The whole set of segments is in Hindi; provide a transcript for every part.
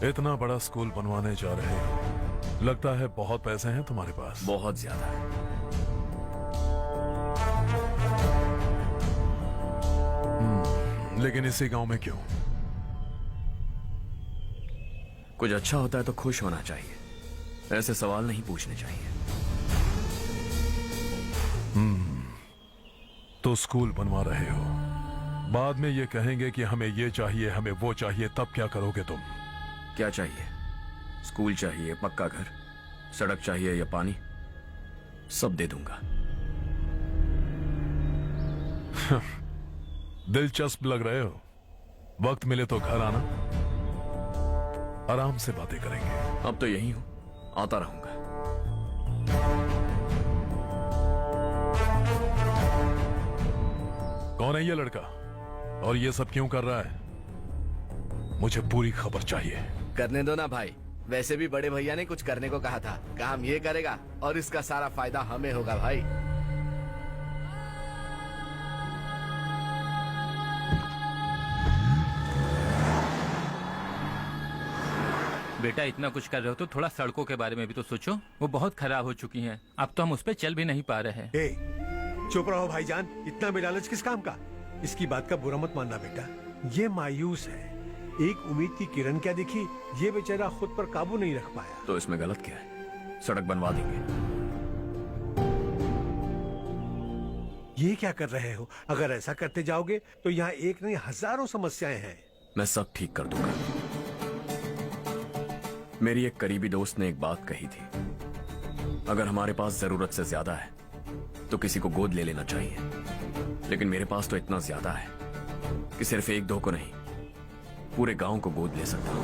इतना बड़ा स्कूल बनवाने जा रहे हो, लगता है बहुत पैसे हैं तुम्हारे पास। बहुत ज्यादा है। लेकिन इसी गांव में क्यों? कुछ अच्छा होता है तो खुश होना चाहिए, ऐसे सवाल नहीं पूछने चाहिए। तो स्कूल बनवा रहे हो, बाद में ये कहेंगे कि हमें ये चाहिए, हमें वो चाहिए, तब क्या करोगे तुम? क्या चाहिए? स्कूल चाहिए, पक्का घर, सड़क चाहिए या पानी, सब दे दूंगा। दिलचस्प लग रहे हो। वक्त मिले तो घर आना, आराम से बातें करेंगे। अब तो यही हूं, आता रहूंगा। कौन है ये लड़का और ये सब क्यों कर रहा है? मुझे पूरी खबर चाहिए। करने दो ना भाई, वैसे भी बड़े भैया ने कुछ करने को कहा था, काम ये करेगा और इसका सारा फायदा हमें होगा भाई। बेटा इतना कुछ कर रहे हो तो थोड़ा सड़कों के बारे में भी तो सोचो, वो बहुत खराब हो चुकी हैं। अब तो हम उस पर चल भी नहीं पा रहे हैं। चुप रहो भाईजान, इतना बेलालच किस काम का? इसकी बात का बुरा मत मानना बेटा, ये मायूस है। एक उम्मीद की किरण क्या दिखी, ये बेचारा खुद पर काबू नहीं रख पाया। तो इसमें गलत क्या है? सड़क बनवा देंगे। ये क्या कर रहे हो? अगर ऐसा करते जाओगे तो यहाँ एक नहीं हजारों समस्याएं हैं। मैं सब ठीक कर दूंगा। मेरी एक करीबी दोस्त ने एक बात कही थी, अगर हमारे पास जरूरत से ज्यादा है तो किसी को गोद ले लेना चाहिए। लेकिन मेरे पास तो इतना ज्यादा है कि सिर्फ एक दो को नहीं, पूरे गांव को गोद ले सकता हूं।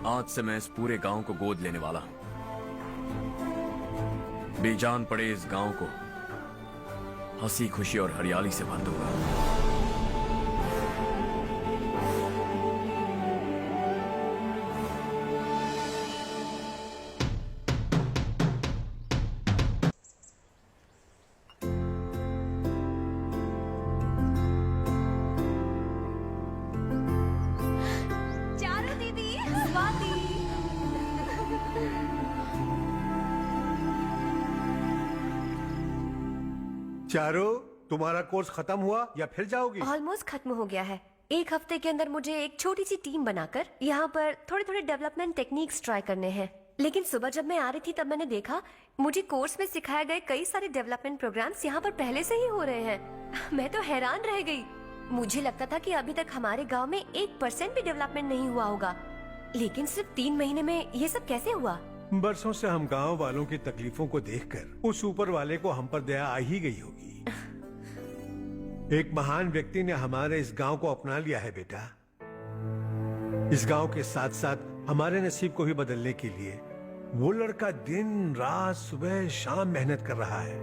आज से मैं इस पूरे गांव को गोद लेने वाला हूं। बेजान पड़े इस गांव को हंसी खुशी और हरियाली से भर दूंगा। चारू दीदी, स्वाति। चारो, तुम्हारा कोर्स खत्म हुआ या फिर जाओगी? ऑलमोस्ट खत्म हो गया है। एक हफ्ते के अंदर मुझे एक छोटी सी टीम बनाकर यहाँ पर थोड़े थोड़े डेवलपमेंट टेक्निक्स ट्राई करने हैं। लेकिन सुबह जब मैं आ रही थी तब मैंने देखा मुझे कोर्स में सिखाए गए कई सारे डेवलपमेंट प्रोग्राम्स यहाँ पर पहले से ही हो रहे हैं। मैं तो हैरान रह गई। मुझे लगता था कि अभी तक हमारे गाँव में 1% भी डेवलपमेंट नहीं हुआ होगा, लेकिन सिर्फ 3 महीने में ये सब कैसे हुआ? बरसों से हम गांव वालों की तकलीफों को देखकर उस ऊपर वाले को हम पर दया आ ही गई होगी। एक महान व्यक्ति ने हमारे इस गांव को अपना लिया है बेटा। इस गांव के साथ साथ हमारे नसीब को भी बदलने के लिए वो लड़का दिन रात सुबह शाम मेहनत कर रहा है।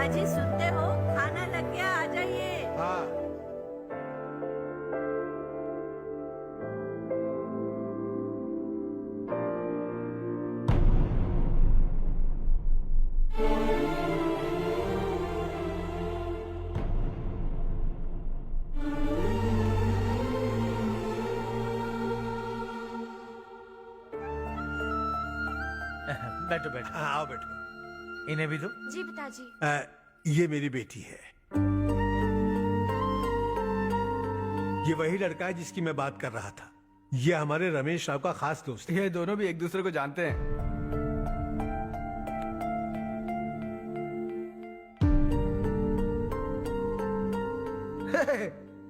अजी सुनते हो, खाना लग गया, आ जाइए। हाँ। बैठो बैठो। हाँ, आओ बैठो। इन्हें भी दो। जी पिताजी। ये मेरी बेटी है। ये वही लड़का है जिसकी मैं बात कर रहा था। ये हमारे रमेश राव का खास दोस्त है। ये दोनों भी एक दूसरे को जानते हैं।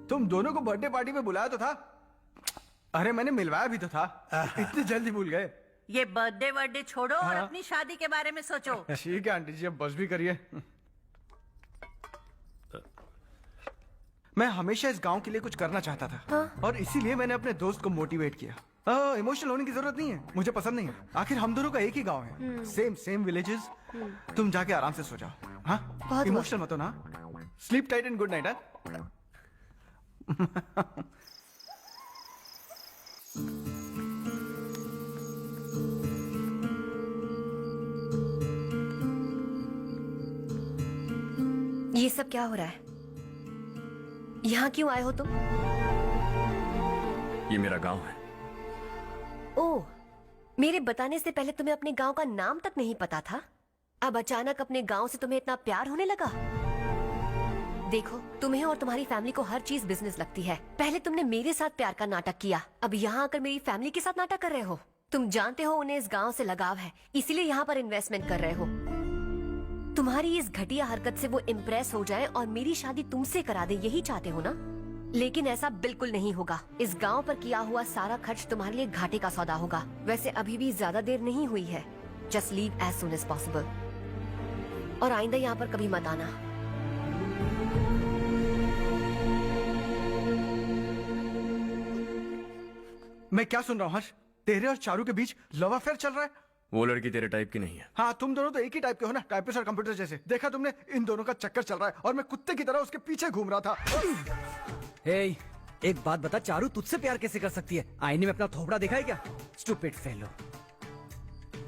तुम दोनों को बर्थडे पार्टी में बुलाया तो था। अरे मैंने मिलवाया भी तो था। इतनी जल्दी भूल गए। ये बर्थडे वर्डे छोड़ो और अपनी शादी के बारे में सोचो। ठीक है आंटी जी, अब बस भी करिए। मैं हमेशा इस गांव के लिए कुछ करना चाहता था। हाँ? और इसीलिए मैंने अपने दोस्त को मोटिवेट किया। इमोशनल होने की जरूरत नहीं है, मुझे पसंद नहीं है। आखिर हम दोनों का एक ही गांव है, सेम विलेजेस। तुम जाके आराम से सो जाओ। हाँ, इमोशनल मत हो ना। Sleep tight and good night. ये सब क्या हो रहा है? यहाँ क्यों आए हो तुम? ये मेरा गांव है। ओह, मेरे बताने से पहले तुम्हें अपने गांव का नाम तक नहीं पता था? अब अचानक अपने गांव से तुम्हें इतना प्यार होने लगा? देखो, तुम्हें और तुम्हारी फैमिली को हर चीज बिजनेस लगती है। पहले तुमने मेरे साथ प्यार का नाटक किया, अब यहाँ आकर मेरी फैमिली के साथ नाटक कर रहे हो। तुम जानते हो उन्हें इस गांव से लगाव है, इसीलिए यहाँ पर इन्वेस्टमेंट कर रहे हो। तुम्हारी इस घटिया हरकत से वो इम्प्रेस हो जाए और मेरी शादी तुमसे करा दे, यही चाहते हो ना? लेकिन ऐसा बिल्कुल नहीं होगा। इस गांव पर किया हुआ सारा खर्च तुम्हारे लिए घाटे का सौदा होगा। वैसे अभी भी ज्यादा देर नहीं हुई है। Just leave as soon as possible और आइंदा यहाँ पर कभी मत आना। मैं क्या सुन रहा हूँ हर्ष? तेरे और चारू के बीच लव अफेयर चल रहा है? वो लड़की तेरे टाइप की नहीं है। हाँ, तुम दोनों तो एक ही टाइप के हो ना, टाइपिस्ट और कंप्यूटर जैसे। देखा तुमने, इन दोनों का चक्कर चल रहा है और मैं कुत्ते की तरह उसके पीछे घूम रहा था। हे, एक बात बता, चारू तुझसे प्यार कैसे कर सकती है? आईने में अपना थोपड़ा देखा है क्या? Stupid fellow.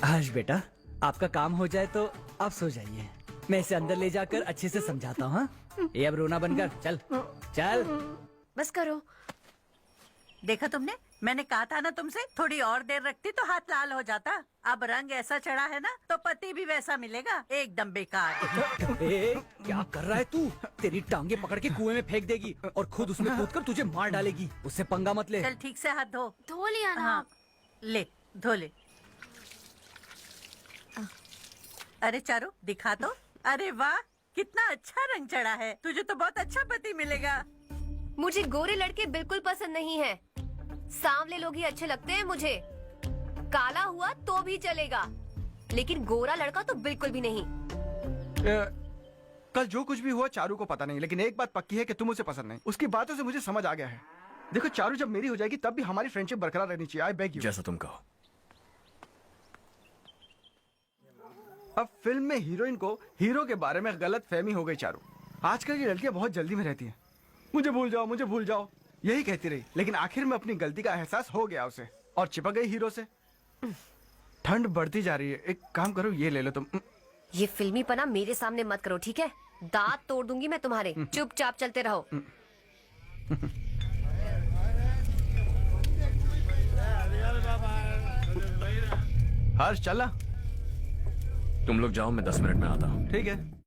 हर्ष बेटा, आपका काम हो जाए तो आप सो जाइए। मैं इसे अंदर ले जाकर अच्छे से समझाता हूँ। हाँ? ये अब रोना बनकर चल चल। बस करो। देखा तुमने, मैंने कहा था ना तुमसे, थोड़ी और देर रखती तो हाथ लाल हो जाता। अब रंग ऐसा चढ़ा है ना तो पति भी वैसा मिलेगा, एकदम बेकार। ए, क्या कर रहा है तू? तेरी टांगे पकड़ के कुएं में फेंक देगी और खुद उसमें कूदकर तुझे मार डालेगी। उससे पंगा मत ले। चल ठीक से हाथ धो। धो लिया ना? हाँ, ले धो ले। अरे चारू, दिखा तो। अरे वाह, कितना अच्छा रंग चढ़ा है। तुझे तो बहुत अच्छा पति मिलेगा। मुझे गोरे लड़के बिल्कुल पसंद नहीं है। सांवले लोग ही अच्छे लगते हैं मुझे। काला हुआ तो भी चलेगा, लेकिन गोरा लड़का तो बिल्कुल भी नहीं। कल जो कुछ भी हुआ चारू को पता नहीं, लेकिन एक बात पक्की है कि तुम उसे पसंद नहीं। उसकी बातों से मुझे समझ आ गया है। देखो, चारू जब मेरी हो जाएगी तब भी हमारी फ्रेंडशिप बरकरार रहनी चाहिए। I beg you. जैसा तुम कहो। अब फिल्म में हीरोइन को हीरो के बारे में गलत फहमी हो गई चारू। आजकल की लड़कियां बहुत जल्दी में रहती हैं। मुझे भूल जाओ, मुझे भूल जाओ, यही कहती रही। लेकिन आखिर में अपनी गलती का एहसास हो गया उसे और चिपक गई हीरो से। ठंड बढ़ती जा रही है, एक काम करो, ये ले लो तुम। ये फिल्मी पना मेरे सामने मत करो, ठीक है? दांत तोड़ दूंगी मैं तुम्हारे। चुपचाप चलते रहो। हर्ष, चलना। तुम लोग जाओ, मैं 10 मिनट में आता हूँ। ठीक है।